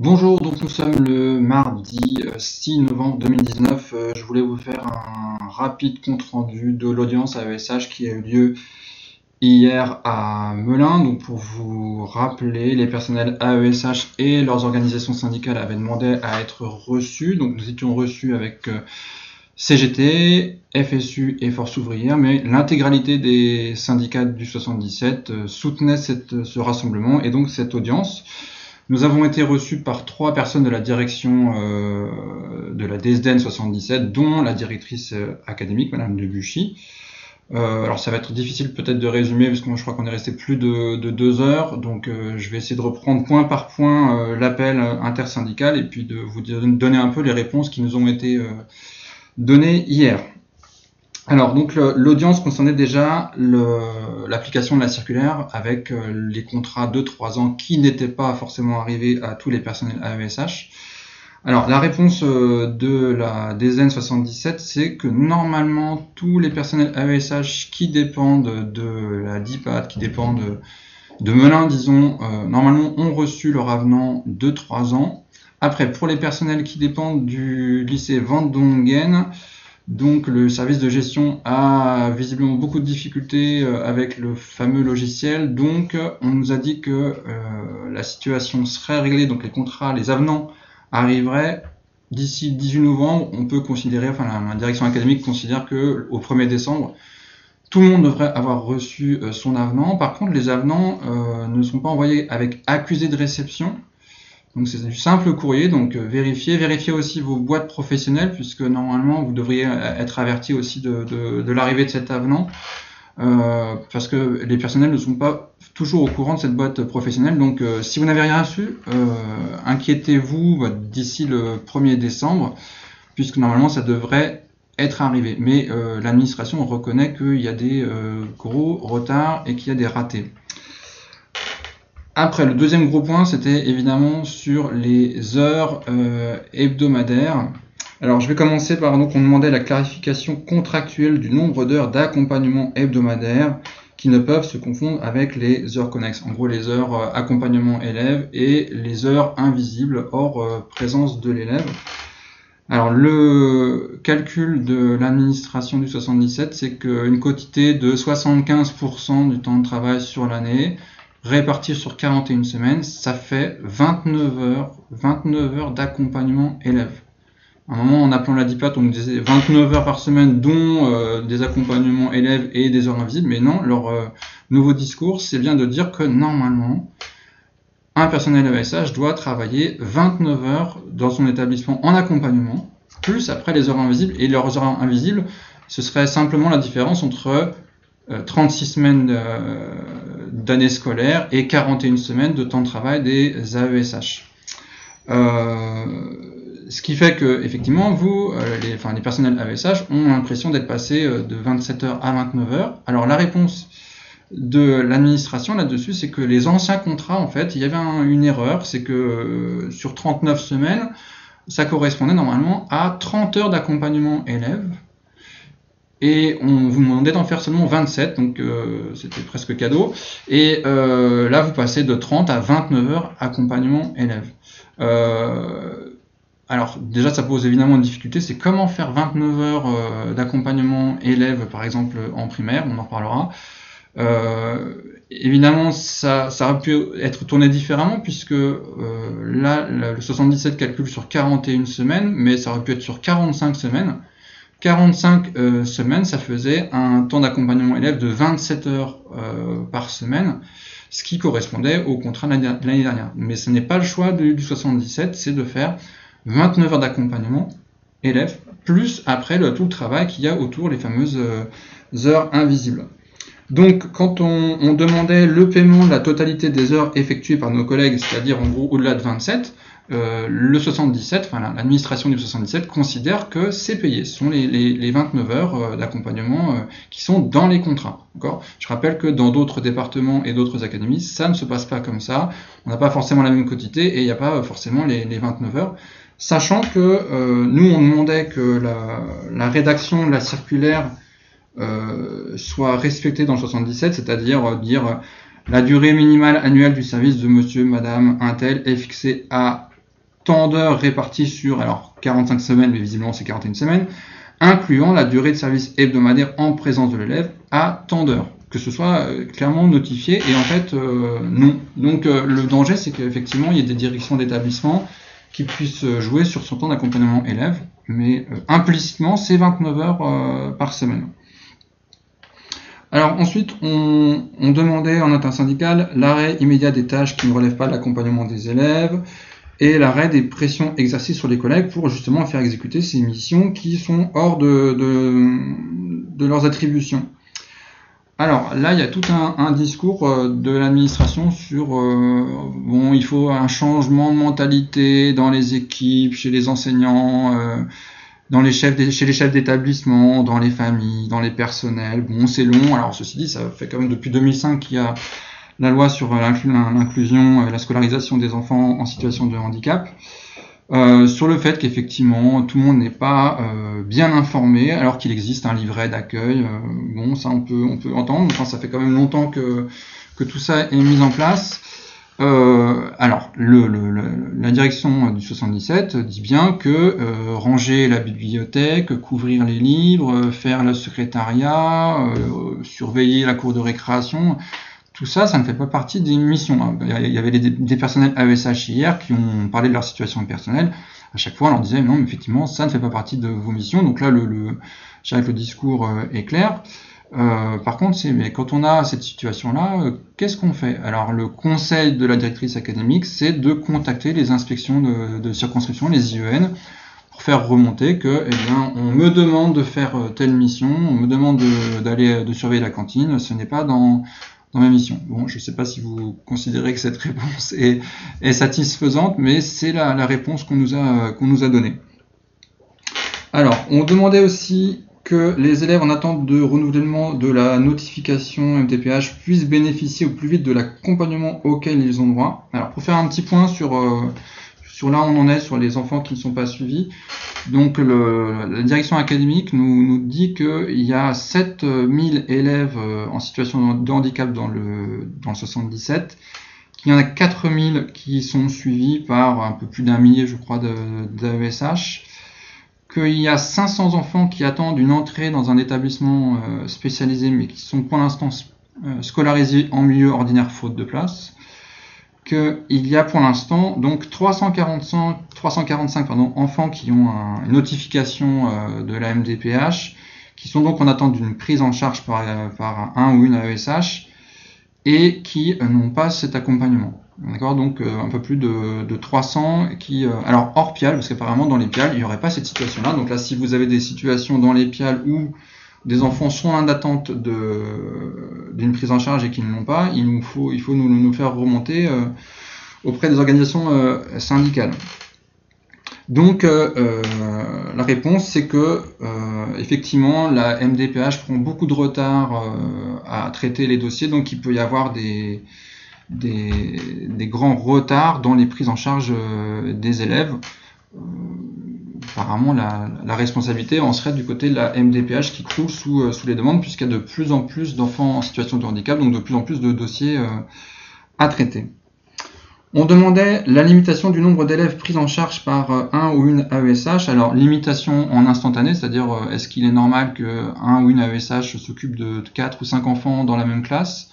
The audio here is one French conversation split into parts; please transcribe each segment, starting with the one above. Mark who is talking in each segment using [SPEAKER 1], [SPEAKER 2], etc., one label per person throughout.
[SPEAKER 1] Bonjour, donc nous sommes le mardi 6 novembre 2019. Je voulais vous faire un rapide compte-rendu de l'audience AESH qui a eu lieu hier à Melun. Donc pour vous rappeler, les personnels AESH et leurs organisations syndicales avaient demandé à être reçus. Donc nous étions reçus avec CGT, FSU et Force ouvrière, mais l'intégralité des syndicats du 77 soutenaient ce rassemblement et donc cette audience. Nous avons été reçus par 3 personnes de la direction de la DSDN 77, dont la directrice académique, Madame Debuchy. Alors ça va être difficile peut-être de résumer, parce que moi je crois qu'on est resté plus de 2 heures, donc je vais essayer de reprendre point par point l'appel intersyndical et puis de vous donner un peu les réponses qui nous ont été données hier. Alors, donc l'audience concernait déjà l'application de la circulaire avec les contrats de 3 ans qui n'étaient pas forcément arrivés à tous les personnels AESH. Alors, la réponse de la DSN 77, c'est que normalement, tous les personnels AESH qui dépendent de la DIPAD, qui dépendent de Melun, disons, normalement ont reçu leur avenant de 3 ans. Après, pour les personnels qui dépendent du lycée Vendongen, donc le service de gestion a visiblement beaucoup de difficultés avec le fameux logiciel, donc on nous a dit que la situation serait réglée, donc les contrats, les avenants arriveraient d'ici le 18 novembre. On peut considérer, enfin la direction académique considère que au 1er décembre, tout le monde devrait avoir reçu son avenant. Par contre, les avenants ne sont pas envoyés avec accusé de réception. Donc c'est du simple courrier, donc vérifiez aussi vos boîtes professionnelles, puisque normalement vous devriez être averti aussi de l'arrivée de cet avenant, parce que les personnels ne sont pas toujours au courant de cette boîte professionnelle. Donc si vous n'avez rien reçu, inquiétez-vous d'ici le 1er décembre, puisque normalement ça devrait être arrivé. Mais l'administration reconnaît qu'il y a des gros retards et qu'il y a des ratés. Après, le deuxième gros point, c'était évidemment sur les heures hebdomadaires. Alors, je vais commencer par, donc, on demandait la clarification contractuelle du nombre d'heures d'accompagnement hebdomadaire qui ne peuvent se confondre avec les heures connexes. En gros, les heures accompagnement élève et les heures invisibles hors présence de l'élève. Alors, le calcul de l'administration du 77, c'est qu'une quotité de 75% du temps de travail sur l'année, répartir sur 41 semaines, ça fait 29 heures d'accompagnement élève. À un moment, en appelant la DIPAT, on nous disait 29 heures par semaine, dont des accompagnements élèves et des heures invisibles. Mais non, leur nouveau discours, c'est bien de dire que normalement, un personnel AESH doit travailler 29 heures dans son établissement en accompagnement, plus après les heures invisibles. Et leurs heures invisibles, ce serait simplement la différence entre 36 semaines d'année scolaire et 41 semaines de temps de travail des AESH. Ce qui fait que, effectivement, vous, les personnels AESH ont l'impression d'être passés de 27 heures à 29 heures. Alors, la réponse de l'administration là-dessus, c'est que les anciens contrats, en fait, il y avait une erreur, c'est que sur 39 semaines, ça correspondait normalement à 30 heures d'accompagnement élève. Et on vous demandait d'en faire seulement 27, donc c'était presque cadeau. Et là, vous passez de 30 à 29 heures accompagnement élève. Alors déjà, ça pose évidemment une difficulté, c'est comment faire 29 heures d'accompagnement élève, par exemple en primaire, on en reparlera. Évidemment, ça aurait pu être tourné différemment, puisque là, le 77 calcule sur 41 semaines, mais ça aurait pu être sur 45 semaines. 45 semaines, ça faisait un temps d'accompagnement élève de 27 heures par semaine, ce qui correspondait au contrat de l'année dernière. Mais ce n'est pas le choix du 77, c'est de faire 29 heures d'accompagnement élève, plus après tout le travail qu'il y a autour, les fameuses heures invisibles. Donc, quand on demandait le paiement de la totalité des heures effectuées par nos collègues, c'est-à-dire en gros au-delà de 27, le 77, enfin l'administration du 77 considère que c'est payé. Ce sont les 29 heures d'accompagnement qui sont dans les contrats. D'accord ? Je rappelle que dans d'autres départements et d'autres académies, ça ne se passe pas comme ça. On n'a pas forcément la même quotité et il n'y a pas forcément les 29 heures. Sachant que nous, on demandait que la rédaction de la circulaire soit respectée dans le 77, c'est-à-dire dire la durée minimale annuelle du service de monsieur, madame, un tel est fixée à tant d'heures réparties sur, alors 45 semaines, mais visiblement c'est 41 semaines, incluant la durée de service hebdomadaire en présence de l'élève à tant d'heures. Que ce soit clairement notifié, et en fait, non. Donc le danger, c'est qu'effectivement, il y ait des directions d'établissement qui puissent jouer sur son temps d'accompagnement élève, mais implicitement, c'est 29 heures par semaine. Alors ensuite, on demandait en intersyndicale l'arrêt immédiat des tâches qui ne relèvent pas de l'accompagnement des élèves, et l'arrêt des pressions exercées sur les collègues pour justement faire exécuter ces missions qui sont hors de leurs attributions. Alors là, il y a tout un discours de l'administration sur bon, il faut un changement de mentalité dans les équipes, chez les enseignants, chez les chefs d'établissement, dans les familles, dans les personnels. Bon, c'est long. Alors ceci dit, ça fait quand même depuis 2005 qu'il y a la loi sur l'inclusion et la scolarisation des enfants en situation de handicap, sur le fait qu'effectivement tout le monde n'est pas bien informé, alors qu'il existe un livret d'accueil. Bon, ça on peut entendre. Enfin, ça fait quand même longtemps que tout ça est mis en place. Alors, la direction du 77 dit bien que ranger la bibliothèque, couvrir les livres, faire le secrétariat, surveiller la cour de récréation, tout ça, ça ne fait pas partie des missions. Il y avait des personnels AESH hier qui ont parlé de leur situation personnelle. À chaque fois, on leur disait non, mais effectivement, ça ne fait pas partie de vos missions. Donc là, je dirais que le discours est clair. Par contre, mais quand on a cette situation-là, qu'est-ce qu'on fait? Alors, le conseil de la directrice académique, c'est de contacter les inspections de circonscription, les IEN, pour faire remonter que, eh bien, on me demande de faire telle mission, on me demande de surveiller la cantine, ce n'est pas dans ma mission. Bon, je ne sais pas si vous considérez que cette réponse est satisfaisante, mais c'est la réponse qu'on nous a donnée. Alors, on demandait aussi que les élèves en attente de renouvellement de la notification MDPH puissent bénéficier au plus vite de l'accompagnement auquel ils ont droit. Alors, pour faire un petit point sur là où on en est sur les enfants qui ne sont pas suivis, donc la direction académique nous dit qu'il y a 7000 élèves en situation de handicap dans le 77, qu'il y en a 4000 qui sont suivis par un peu plus d'un millier, je crois, d'AESH, qu'il y a 500 enfants qui attendent une entrée dans un établissement spécialisé, mais qui sont pour l'instant scolarisés en milieu ordinaire faute de place, qu'il y a pour l'instant donc 345 enfants qui ont une notification de la MDPH, qui sont donc en attente d'une prise en charge par un ou une AESH, et qui n'ont pas cet accompagnement. D'accord, donc un peu plus de 300 qui, alors hors PIAL, parce qu'apparemment dans les PIAL, il n'y aurait pas cette situation-là. Donc là, si vous avez des situations dans les PIAL où des enfants sont en attente d'une prise en charge et qu'ils ne l'ont pas, il faut nous faire remonter auprès des organisations syndicales. Donc la réponse, c'est que effectivement la MDPH prend beaucoup de retard à traiter les dossiers, donc il peut y avoir des grands retards dans les prises en charge des élèves. Apparemment, la responsabilité en serait du côté de la MDPH qui croule sous les demandes, puisqu'il y a de plus en plus d'enfants en situation de handicap, donc de plus en plus de dossiers à traiter. On demandait la limitation du nombre d'élèves pris en charge par un ou une AESH. Alors, limitation en instantané, c'est-à-dire est-ce qu'il est normal qu'un ou une AESH s'occupe de 4 ou 5 enfants dans la même classe?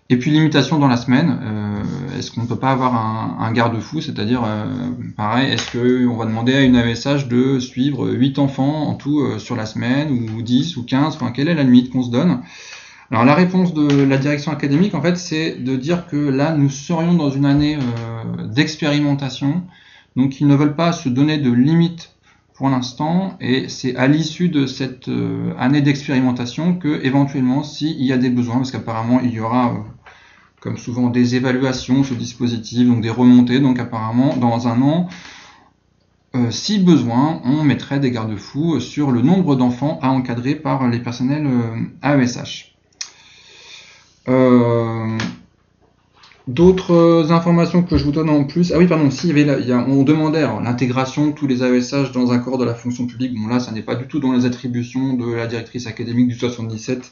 [SPEAKER 1] Et puis limitation dans la semaine, est-ce qu'on ne peut pas avoir un garde-fou, c'est-à-dire, pareil, est-ce qu'on va demander à une AESH de suivre 8 enfants en tout sur la semaine, ou 10 ou 15, enfin, quelle est la limite qu'on se donne? Alors la réponse de la direction académique, en fait, c'est de dire que là, nous serions dans une année d'expérimentation, donc ils ne veulent pas se donner de limite pour l'instant, et c'est à l'issue de cette année d'expérimentation que, éventuellement, s'il y a des besoins, parce qu'apparemment il y aura, comme souvent, des évaluations sur le dispositif, donc des remontées, donc apparemment, dans un an, si besoin, on mettrait des garde-fous sur le nombre d'enfants à encadrer par les personnels AESH. D'autres informations que je vous donne en plus. Ah oui, pardon, on demandait l'intégration de tous les AESH dans un corps de la fonction publique. Bon, là, ça n'est pas du tout dans les attributions de la directrice académique du 77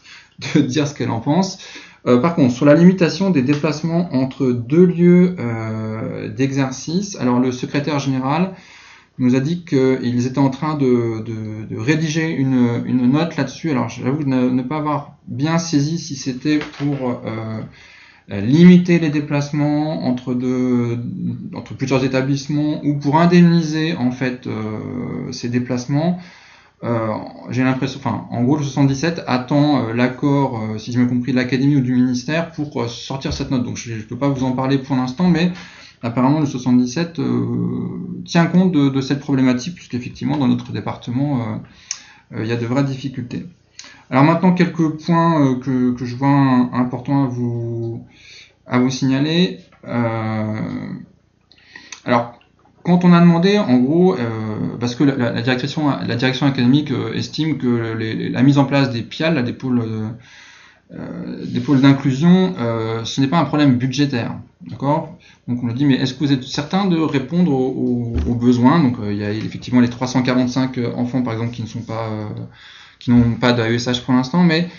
[SPEAKER 1] de dire ce qu'elle en pense. Par contre, sur la limitation des déplacements entre deux lieux d'exercice. Alors le secrétaire général nous a dit qu'ils étaient en train de rédiger une note là-dessus. Alors j'avoue ne pas avoir bien saisi si c'était pour limiter les déplacements entre plusieurs établissements ou pour indemniser en fait ces déplacements. J'ai l'impression, enfin, en gros, le 77 attend l'accord, si j'ai bien compris, de l'académie ou du ministère pour sortir cette note. Donc, je ne peux pas vous en parler pour l'instant, mais apparemment, le 77 tient compte de cette problématique, puisqu'effectivement, dans notre département, il y a de vraies difficultés. Alors maintenant, quelques points que je vois importants à vous signaler. Alors, quand on a demandé, en gros, parce que la direction académique estime que la mise en place des PIAL, des pôles d'inclusion, ce n'est pas un problème budgétaire, d'accord? Donc on nous dit, mais est-ce que vous êtes certain de répondre aux besoins? Donc il y a effectivement les 345 enfants, par exemple, qui n'ont pas d'AESH pour l'instant, mais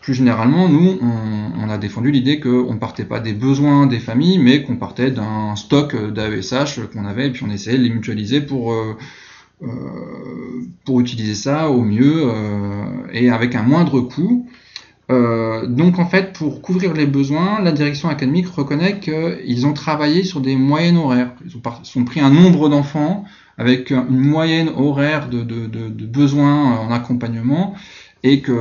[SPEAKER 1] plus généralement, nous, on a défendu l'idée qu'on ne partait pas des besoins des familles, mais qu'on partait d'un stock d'AESH qu'on avait, et puis on essayait de les mutualiser pour utiliser ça au mieux et avec un moindre coût. Donc en fait, pour couvrir les besoins, la direction académique reconnaît qu'ils ont travaillé sur des moyennes horaires. Ils ont pris un nombre d'enfants avec une moyenne horaire de besoins en accompagnement, et que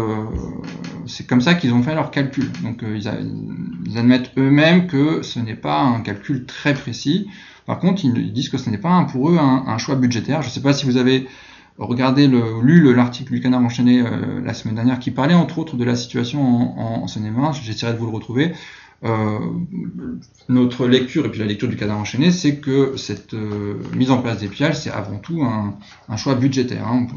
[SPEAKER 1] c'est comme ça qu'ils ont fait leur calcul. Donc ils admettent eux-mêmes que ce n'est pas un calcul très précis. Par contre, ils disent que ce n'est pas pour eux un choix budgétaire. Je ne sais pas si vous avez lu l'article du Canard enchaîné la semaine dernière, qui parlait entre autres de la situation en Seine-et-Marne. J'essaierai de vous le retrouver. Notre lecture, et puis la lecture du Canard enchaîné, c'est que cette mise en place des PIAL, c'est avant tout un choix budgétaire. On peut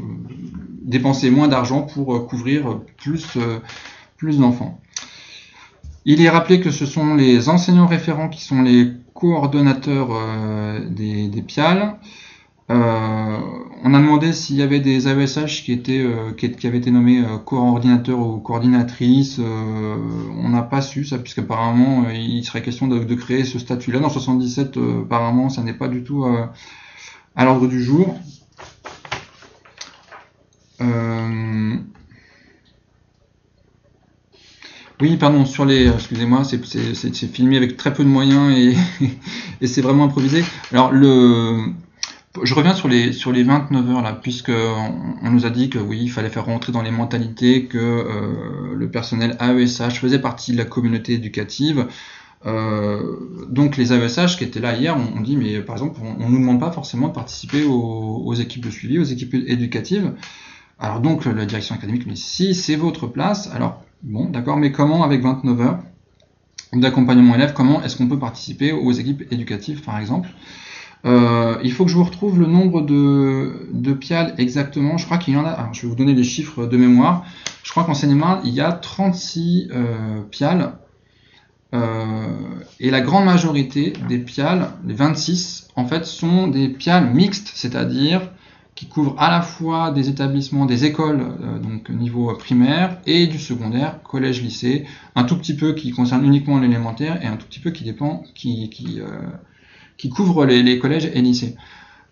[SPEAKER 1] dépenser moins d'argent pour couvrir plus d'enfants. Il est rappelé que ce sont les enseignants référents qui sont les coordonnateurs des PIAL. On a demandé s'il y avait des AESH qui avaient été nommés coordinateurs ou coordinatrices. On n'a pas su ça, puisqu'apparemment il serait question de créer ce statut-là. Dans 77, apparemment, ça n'est pas du tout à l'ordre du jour. Oui, pardon, excusez-moi, c'est filmé avec très peu de moyens et c'est vraiment improvisé. Alors je reviens sur les 29 heures là, puisque on nous a dit que oui, il fallait faire rentrer dans les mentalités que le personnel AESH faisait partie de la communauté éducative. Donc les AESH qui étaient là hier ont dit, mais par exemple, on nous demande pas forcément de participer aux équipes de suivi, aux équipes éducatives. Alors donc la direction académique me dit, si c'est votre place, alors bon, d'accord, mais comment avec 29 heures d'accompagnement élève, comment est-ce qu'on peut participer aux équipes éducatives par exemple? Il faut que je vous retrouve le nombre de PIAL exactement. Je crois qu'il y en a. Alors, je vais vous donner les chiffres de mémoire. Je crois qu'en Seine-et-Marne, il y a 36 PIAL. Et la grande majorité des PIAL, les 26, en fait, sont des PIAL mixtes, c'est-à-dire qui couvrent à la fois des établissements, des écoles, donc niveau primaire, et du secondaire, collège, lycée, un tout petit peu qui concerne uniquement l'élémentaire, et un tout petit peu qui couvre les collèges et lycées.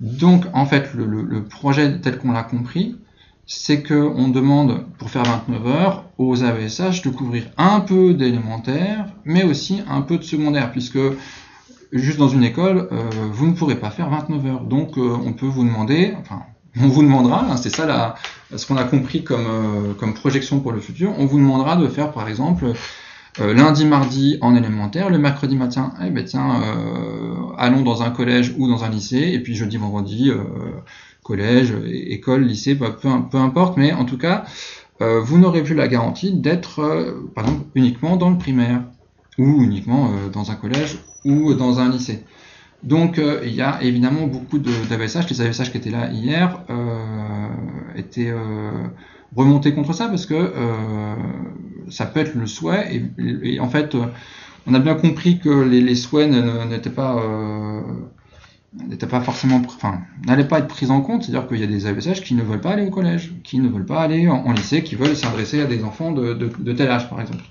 [SPEAKER 1] Donc, en fait, le projet tel qu'on l'a compris, c'est qu'on demande, pour faire 29 heures, aux AESH de couvrir un peu d'élémentaire, mais aussi un peu de secondaire, puisque juste dans une école, vous ne pourrez pas faire 29 heures. Donc, on peut vous demander, enfin, on vous demandera, hein, c'est ça ce qu'on a compris comme projection pour le futur, on vous demandera de faire, par exemple, lundi, mardi en élémentaire, le mercredi matin, allons dans un collège ou dans un lycée, et puis jeudi, vendredi, collège, école, lycée, peu importe, mais en tout cas, vous n'aurez plus la garantie d'être, par exemple, uniquement dans le primaire, ou uniquement dans un collège ou dans un lycée. Donc il y a évidemment beaucoup d'AESH, les AESH qui étaient là hier étaient remontés contre ça, parce que ça peut être le souhait, et en fait on a bien compris que les souhaits n'allaient pas forcément, n'allaient pas être pris en compte. C'est-à-dire qu'il y a des AESH qui ne veulent pas aller au collège, qui ne veulent pas aller en lycée, qui veulent s'adresser à des enfants de tel âge par exemple.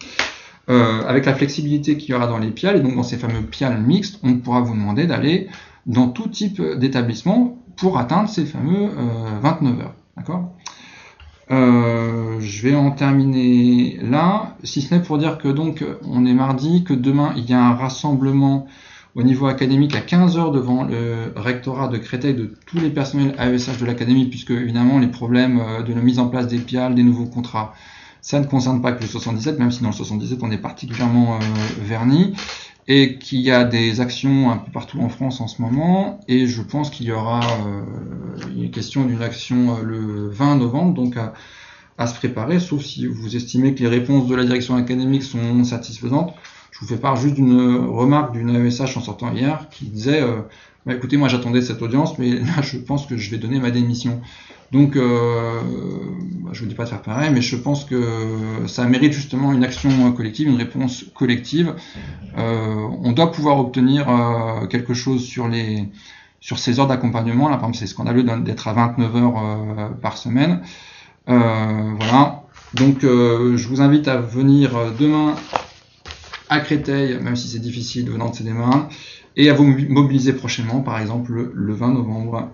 [SPEAKER 1] avec la flexibilité qu'il y aura dans les PIAL, et donc dans ces fameux PIAL mixtes, on pourra vous demander d'aller dans tout type d'établissement pour atteindre ces fameux 29 heures. D'accord ? Je vais en terminer là, si ce n'est pour dire que donc on est mardi, que demain il y a un rassemblement au niveau académique à 15 heures devant le rectorat de Créteil de tous les personnels AESH de l'académie, puisque évidemment les problèmes de la mise en place des PIAL, des nouveaux contrats, ça ne concerne pas que le 77, même si dans le 77 on est particulièrement verni, et qu'il y a des actions un peu partout en France en ce moment, et je pense qu'il y aura une question d'une action le 20 novembre, donc à se préparer, sauf si vous estimez que les réponses de la direction académique sont satisfaisantes. Je vous fais part juste d'une remarque d'une AESH en sortant hier, qui disait bah, écoutez, moi j'attendais cette audience, mais là je pense que je vais donner ma démission. Donc, je vous dis pas de faire pareil, mais je pense que ça mérite justement une action collective, une réponse collective. On doit pouvoir obtenir quelque chose sur ces heures d'accompagnement. Là, par exemple, c'est scandaleux d'être à 29 heures par semaine. Voilà. Donc, je vous invite à venir demain à Créteil, même si c'est difficile venant de ces démarches, et à vous mobiliser prochainement, par exemple le 20 novembre.